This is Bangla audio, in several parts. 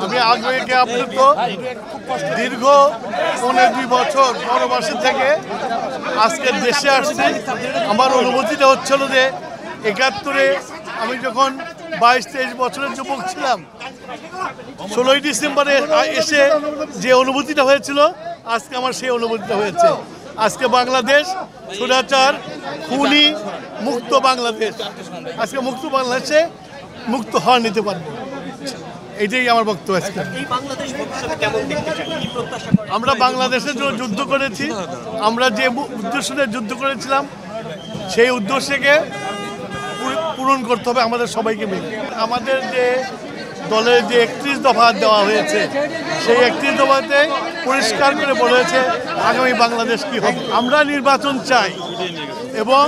আমি আগ্রহীকে আপ্লুত। দীর্ঘ ১৫-২ বছর বনবাসী থেকে আজকে দেশে আসছি। আমার অনুভূতিটা হচ্ছিল যে ৭১-এ আমি যখন ২২-২৩ বছরের যুবক ছিলাম, ১৬ই ডিসেম্বরে এসে যে অনুভূতিটা হয়েছিল, আজকে আমার সেই অনুভূতিটা হয়েছে। আজকে বাংলাদেশ স্বৈরাচার খুনি মুক্ত বাংলাদেশ। আজকে মুক্ত বাংলাদেশে মুক্ত হওয়া নিতে পারবো, এটাই আমার বক্তব্য। আজকে আমরা বাংলাদেশের জন্য যুদ্ধ করেছি। আমরা যে উদ্দেশ্য নিয়ে যুদ্ধ করেছিলাম, সেই উদ্দেশ্যকে পূরণ করতে হবে আমাদের সবাইকে মিলে। আমাদের যে দলের যে ৩১ দফা দেওয়া হয়েছে, সেই ৩১ দফাতে পরিষ্কার করে বলা হয়েছে আগামী বাংলাদেশ কী হবে। আমরা নির্বাচন চাই এবং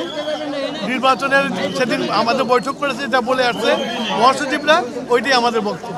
নির্বাচনের সেদিন আমাদের বৈঠক করেছে, যা বলে আসছে মহাসচিবরা, ওইটাই আমাদের বক্তব্য।